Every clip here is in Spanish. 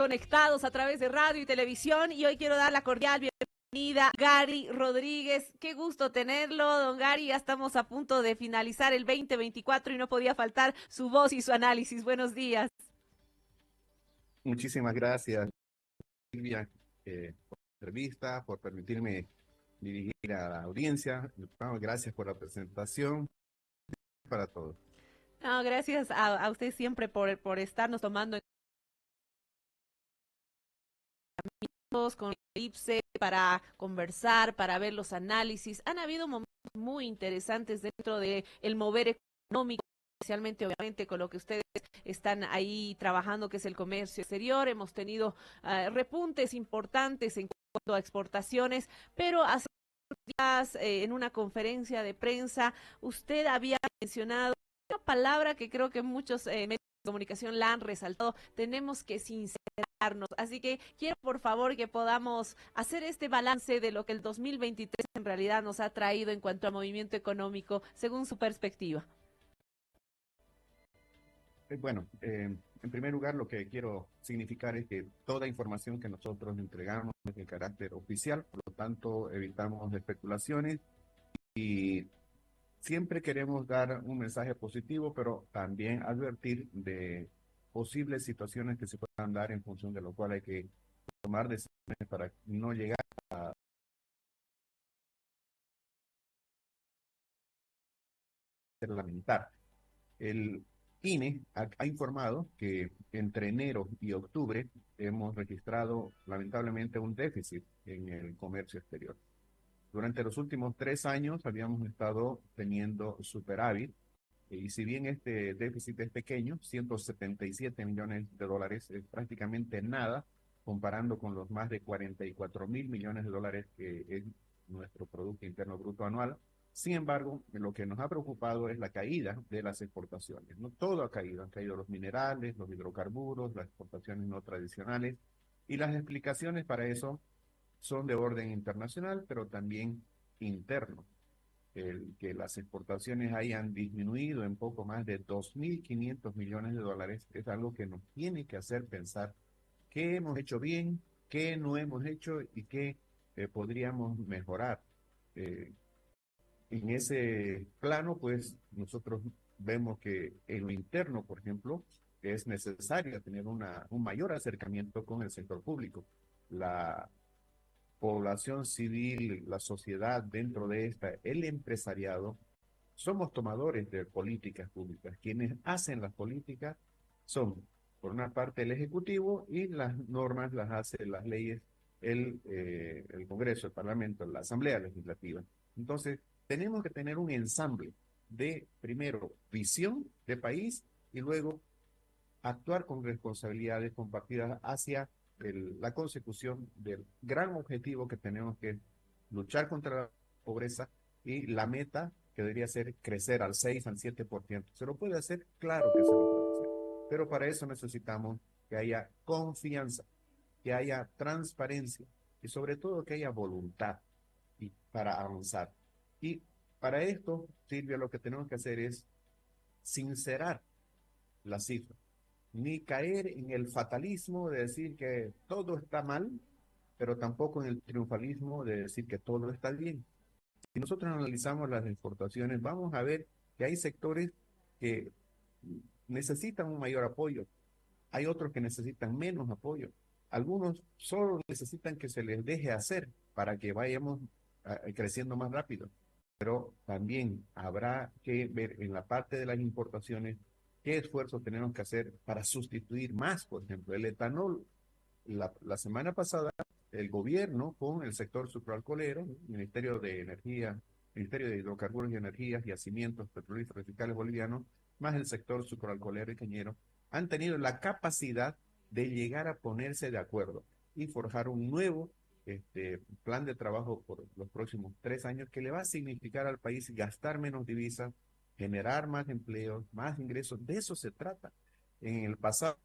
conectados a través de radio y televisión y hoy quiero dar la cordial bienvenida a Gary Rodríguez. Qué gusto tenerlo, don Gary. Ya estamos a punto de finalizar el 2024 y no podía faltar su voz y su análisis. Buenos días. Muchísimas gracias, Silvia, por la entrevista, por permitirme dirigir a la audiencia. Gracias por la presentación para todos. No, gracias a usted siempre por estarnos tomando con Ipse para conversar, para ver los análisis. Han habido momentos muy interesantes dentro del mover económico, especialmente obviamente con lo que ustedes están ahí trabajando, que es el comercio exterior. Hemos tenido repuntes importantes en cuanto a exportaciones, pero hace días en una conferencia de prensa usted había mencionado una palabra que creo que muchos medios de comunicación la han resaltado: tenemos que sincerarnos. Así que quiero por favor que podamos hacer este balance de lo que el 2023 en realidad nos ha traído en cuanto a movimiento económico, según su perspectiva. En primer lugar, lo que quiero significar es que toda información que nosotros entregamos es de carácter oficial, por lo tanto evitamos especulaciones y siempre queremos dar un mensaje positivo, pero también advertir de posibles situaciones que se puedan dar en función de lo cual hay que tomar decisiones para no llegar a lamentar. El INE ha informado que entre enero y octubre hemos registrado lamentablemente un déficit en el comercio exterior. Durante los últimos 3 años habíamos estado teniendo superávit, y si bien este déficit es pequeño, 177 millones de dólares es prácticamente nada comparando con los más de 44 mil millones de dólares que es nuestro Producto Interno Bruto anual. Sin embargo, lo que nos ha preocupado es la caída de las exportaciones. No todo ha caído, han caído los minerales, los hidrocarburos, las exportaciones no tradicionales, y las explicaciones para eso son de orden internacional, pero también interno. El que las exportaciones hayan disminuido en poco más de 2.500 millones de dólares es algo que nos tiene que hacer pensar qué hemos hecho bien, qué no hemos hecho y qué podríamos mejorar. Eh, en ese plano, pues nosotros vemos que en lo interno, por ejemplo, es necesario tener un mayor acercamiento con el sector público. La población civil, la sociedad dentro de esta, el empresariado, somos tomadores de políticas públicas. Quienes hacen las políticas son, por una parte, el Ejecutivo, y las normas las hace, las leyes, el Congreso, el Parlamento, la Asamblea Legislativa. Entonces, tenemos que tener un ensamble de, primero, visión de país y luego actuar con responsabilidades compartidas hacia la consecución del gran objetivo que tenemos, que es luchar contra la pobreza, y la meta que debería ser crecer al 6 al 7%. ¿Se lo puede hacer? Claro que se lo puede hacer. Pero para eso necesitamos que haya confianza, que haya transparencia y sobre todo que haya voluntad y para avanzar. Y para esto, Silvia, lo que tenemos que hacer es sincerar las cifras, ni caer en el fatalismo de decir que todo está mal, pero tampoco en el triunfalismo de decir que todo está bien. Si nosotros analizamos las exportaciones, vamos a ver que hay sectores que necesitan un mayor apoyo, hay otros que necesitan menos apoyo, algunos solo necesitan que se les deje hacer para que vayamos creciendo más rápido. Pero también habrá que ver en la parte de las importaciones qué esfuerzos tenemos que hacer para sustituir más, por ejemplo, el etanol. La semana pasada, el gobierno con el sector sucroalcoholero, Ministerio de Energía, Ministerio de Hidrocarburos y Energías, Yacimientos Petrolíferos y Fiscales Bolivianos, más el sector sucroalcoholero y cañero, han tenido la capacidad de llegar a ponerse de acuerdo y forjar un nuevo plan de trabajo por los próximos 3 años, que le va a significar al país gastar menos divisas, generar más empleos, más ingresos. De eso se trata. En el pasado,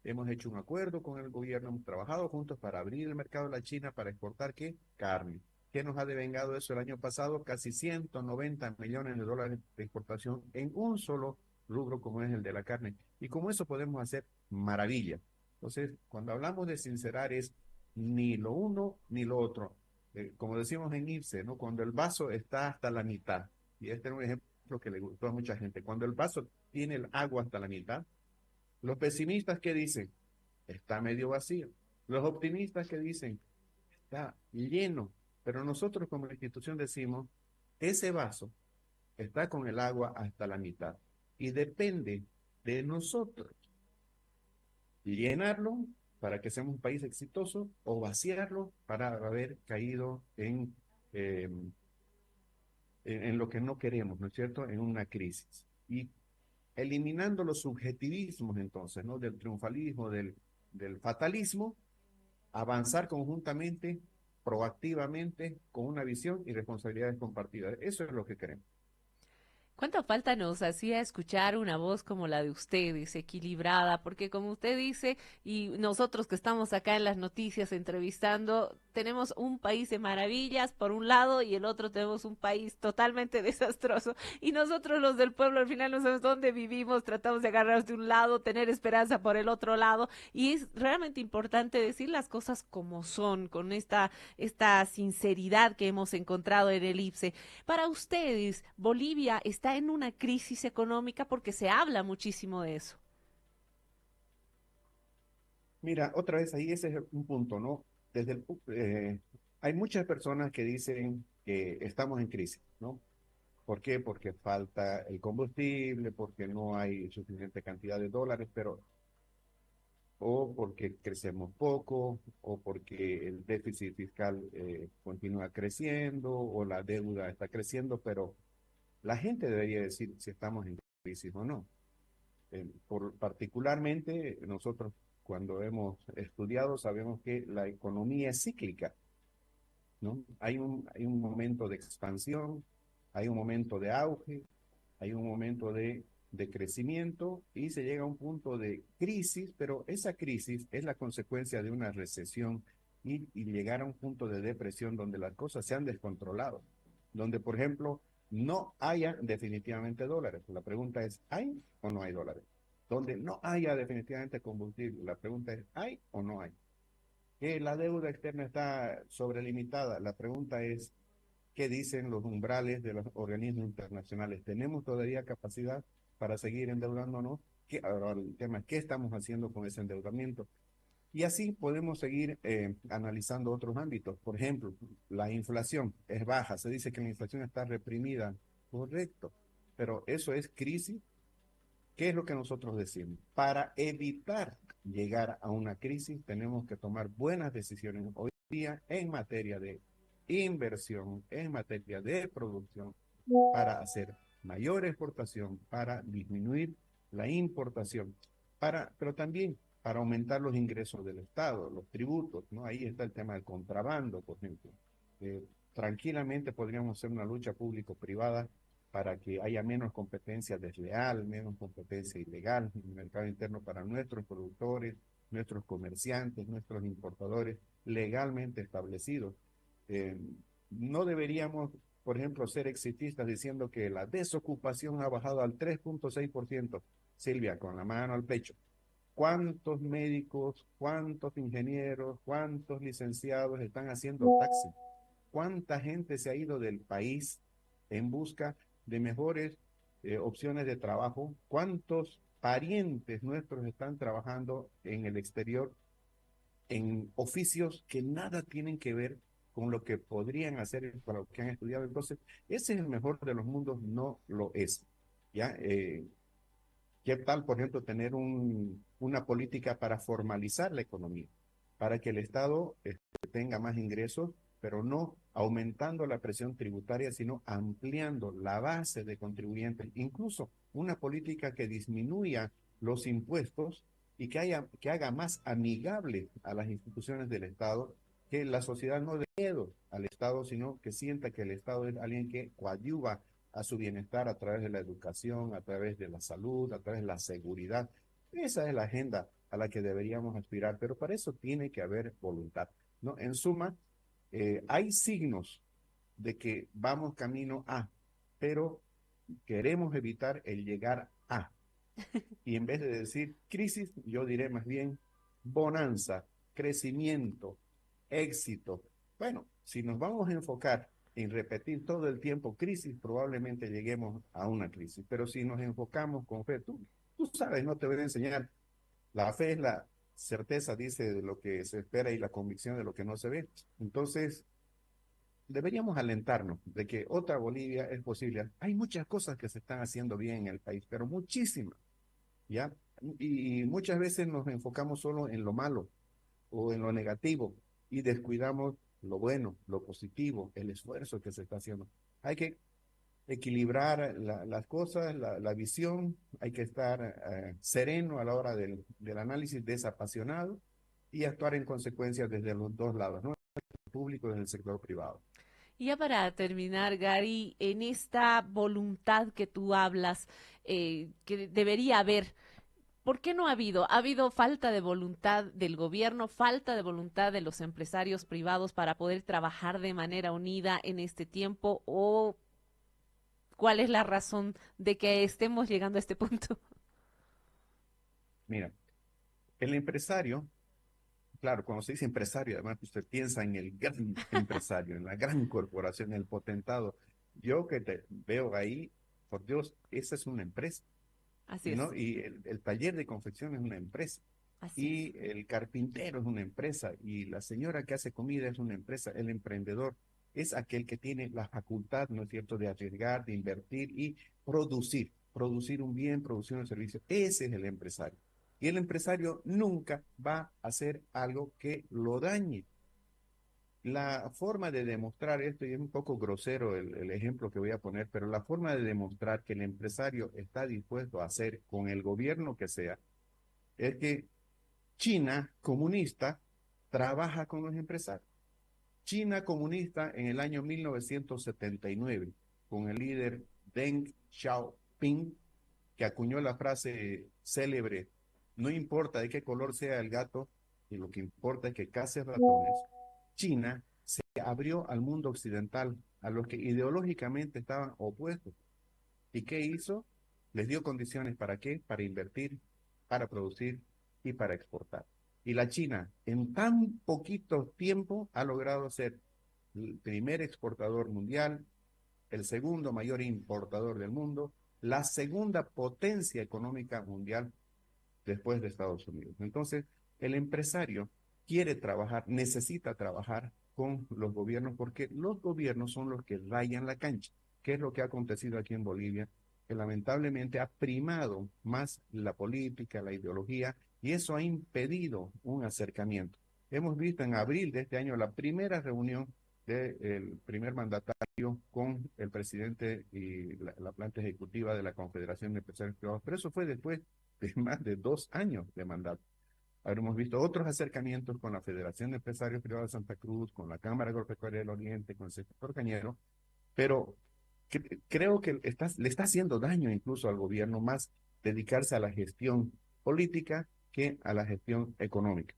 hemos hecho un acuerdo con el gobierno, hemos trabajado juntos para abrir el mercado de la China para exportar, ¿qué? Carne. ¿Qué nos ha devengado eso el año pasado? Casi 190 millones de dólares de exportación en un solo rubro como es el de la carne. Y como eso podemos hacer maravilla. Entonces, cuando hablamos de sincerar es ni lo uno ni lo otro. Como decimos en IPSE, ¿no? Cuando el vaso está hasta la mitad, y este es un ejemplo que le gustó a mucha gente, cuando el vaso tiene el agua hasta la mitad, los pesimistas que dicen, está medio vacío. Los optimistas que dicen, está lleno. Pero nosotros como institución decimos, ese vaso está con el agua hasta la mitad. Y depende de nosotros llenarlo para que seamos un país exitoso o vaciarlo para haber caído eh, en lo que no queremos, ¿no es cierto? En una crisis. Y eliminando los subjetivismos entonces, ¿no? Del triunfalismo, del fatalismo, avanzar conjuntamente, proactivamente, con una visión y responsabilidades compartidas. Eso es lo que queremos. ¿Cuánta falta nos hacía escuchar una voz como la de ustedes, equilibrada? Porque como usted dice, y nosotros que estamos acá en las noticias entrevistando, tenemos un país de maravillas por un lado y el otro tenemos un país totalmente desastroso. Y nosotros los del pueblo al final no sabemos dónde vivimos, tratamos de agarrarnos de un lado, tener esperanza por el otro lado. Y es realmente importante decir las cosas como son, con esta sinceridad que hemos encontrado en el IPSE. Para ustedes, Bolivia está en una crisis económica porque se habla muchísimo de eso. Mira, otra vez ahí ese es un punto, ¿no? Hay muchas personas que dicen que estamos en crisis, ¿no? ¿Por qué? Porque falta el combustible, porque no hay suficiente cantidad de dólares, pero o porque crecemos poco, o porque el déficit fiscal continúa creciendo, o la deuda está creciendo, pero la gente debería decir si estamos en crisis o no. Particularmente nosotros cuando hemos estudiado sabemos que la economía es cíclica, ¿no? Hay un momento de expansión, hay un momento de auge, hay un momento de crecimiento y se llega a un punto de crisis, pero esa crisis es la consecuencia de una recesión y llegar a un punto de depresión donde las cosas se han descontrolado, donde, por ejemplo, no haya definitivamente dólares. La pregunta es, ¿hay o no hay dólares? Donde no haya definitivamente combustible, la pregunta es, ¿hay o no hay? Que la deuda externa está sobrelimitada. La pregunta es, ¿qué dicen los umbrales de los organismos internacionales? ¿Tenemos todavía capacidad para seguir endeudándonos? Ahora el tema es, ¿qué estamos haciendo con ese endeudamiento? Y así podemos seguir analizando otros ámbitos. Por ejemplo, la inflación es baja. Se dice que la inflación está reprimida. Correcto. Pero eso es crisis. ¿Qué es lo que nosotros decimos? Para evitar llegar a una crisis, tenemos que tomar buenas decisiones hoy día en materia de inversión, en materia de producción, para hacer mayor exportación, para disminuir la importación, pero también para aumentar los ingresos del Estado, los tributos, ¿no? Ahí está el tema del contrabando, por ejemplo. Eh, Tranquilamente podríamos hacer una lucha público-privada para que haya menos competencia desleal, menos competencia ilegal en el mercado interno para nuestros productores, nuestros comerciantes, nuestros importadores legalmente establecidos. Eh, no deberíamos, por ejemplo, ser exitistas diciendo que la desocupación ha bajado al 3,6%. Silvia, con la mano al pecho. ¿Cuántos médicos, cuántos ingenieros, cuántos licenciados están haciendo taxi? ¿Cuánta gente se ha ido del país en busca de mejores opciones de trabajo? ¿Cuántos parientes nuestros están trabajando en el exterior en oficios que nada tienen que ver con lo que podrían hacer para lo que han estudiado? Entonces, ese es el mejor de los mundos, no lo es. ¿Ya? ¿Qué tal, por ejemplo, tener una política para formalizar la economía, para que el Estado tenga más ingresos, pero no aumentando la presión tributaria, sino ampliando la base de contribuyentes, incluso una política que disminuya los impuestos y que haga más amigable a las instituciones del Estado, que la sociedad no dé miedo al Estado, sino que sienta que el Estado es alguien que coadyuva a su bienestar a través de la educación, a través de la salud, a través de la seguridad. Esa es la agenda a la que deberíamos aspirar, pero para eso tiene que haber voluntad, ¿no? En suma, hay signos de que vamos camino a, pero queremos evitar el llegar a. Y en vez de decir crisis, yo diré más bien bonanza, crecimiento, éxito. Bueno, si nos vamos a enfocar en repetir todo el tiempo crisis, probablemente lleguemos a una crisis. Pero si nos enfocamos con fe, tú sabes, no te voy a enseñar. La fe es la certeza, dice, de lo que se espera y la convicción de lo que no se ve. Entonces, deberíamos alentarnos de que otra Bolivia es posible. Hay muchas cosas que se están haciendo bien en el país, pero muchísimas, ¿ya? Y muchas veces nos enfocamos solo en lo malo o en lo negativo y descuidamos lo bueno, lo positivo, el esfuerzo que se está haciendo. Hay que equilibrar las cosas, la visión, hay que estar sereno a la hora del análisis, desapasionado y actuar en consecuencia desde los dos lados, ¿no? El público y desde el sector privado. Y ya para terminar, Gary, en esta voluntad que tú hablas, que debería haber, ¿por qué no ha habido? ¿Ha habido falta de voluntad del gobierno, falta de voluntad de los empresarios privados para poder trabajar de manera unida en este tiempo? ¿O cuál es la razón de que estemos llegando a este punto? Mira, el empresario, claro, cuando se dice empresario, además usted piensa en el gran empresario, en la gran corporación, el potentado. Yo que te veo ahí, por Dios, esa es una empresa. Así ¿No? es, Y el taller de confección es una empresa, así es. y el carpintero es una empresa, y la señora que hace comida es una empresa, el emprendedor es aquel que tiene la facultad, ¿no es cierto?, de arriesgar, de invertir y producir un bien, producir un servicio. Ese es el empresario. Y el empresario nunca va a hacer algo que lo dañe. La forma de demostrar esto, y es un poco grosero el ejemplo que voy a poner, pero la forma de demostrar que el empresario está dispuesto a hacer con el gobierno que sea, es que China comunista trabaja con los empresarios. China comunista en el año 1979, con el líder Deng Xiaoping, que acuñó la frase célebre: no importa de qué color sea el gato, y lo que importa es que case ratones. China se abrió al mundo occidental, a los que ideológicamente estaban opuestos. ¿Y qué hizo? Les dio condiciones para qué, para invertir, para producir y para exportar. Y la China, en tan poquito tiempo, ha logrado ser el primer exportador mundial, el segundo mayor importador del mundo, la segunda potencia económica mundial después de Estados Unidos. Entonces, el empresario quiere trabajar, necesita trabajar con los gobiernos, porque los gobiernos son los que rayan la cancha. ¿Qué es lo que ha acontecido aquí en Bolivia? Que lamentablemente ha primado más la política, la ideología, y eso ha impedido un acercamiento. Hemos visto en abril de este año la primera reunión del primer mandatario con el presidente y la planta ejecutiva de la Confederación de Empresarios Privados, pero eso fue después de más de 2 años de mandato. Habremos visto otros acercamientos con la Federación de Empresarios Privados de Santa Cruz, con la Cámara Agropecuaria del Oriente, con el sector cañero, pero creo que le está haciendo daño incluso al gobierno más dedicarse a la gestión política que a la gestión económica.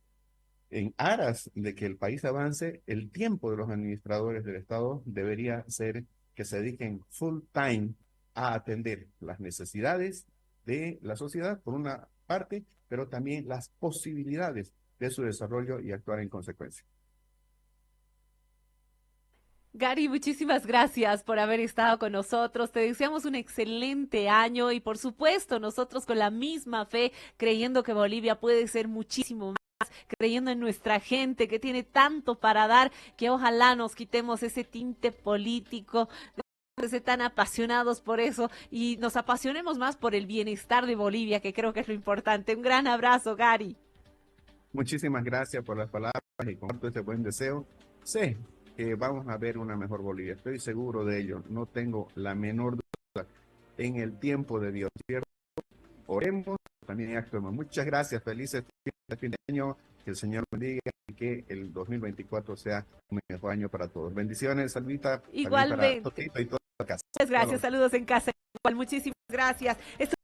En aras de que el país avance, el tiempo de los administradores del Estado debería ser que se dediquen full time a atender las necesidades de la sociedad, por una parte, pero también las posibilidades de su desarrollo y actuar en consecuencia. Gary, muchísimas gracias por haber estado con nosotros. Te deseamos un excelente año y por supuesto nosotros con la misma fe, creyendo que Bolivia puede ser muchísimo más, creyendo en nuestra gente que tiene tanto para dar, que ojalá nos quitemos ese tinte político, de ser tan apasionados por eso y nos apasionemos más por el bienestar de Bolivia, que creo que es lo importante. Un gran abrazo, Gary. Muchísimas gracias por las palabras y comparto este buen deseo. Sé que vamos a ver una mejor Bolivia, estoy seguro de ello, no tengo la menor duda, en el tiempo de Dios, ¿cierto? Oremos, también actuemos. Muchas gracias, felices fin de año, que el Señor bendiga y que el 2024 sea un mejor año para todos. Bendiciones, Salvita, también para Igualmente. Totito y toda la casa. Muchas gracias, saludos en casa. Igual, muchísimas gracias.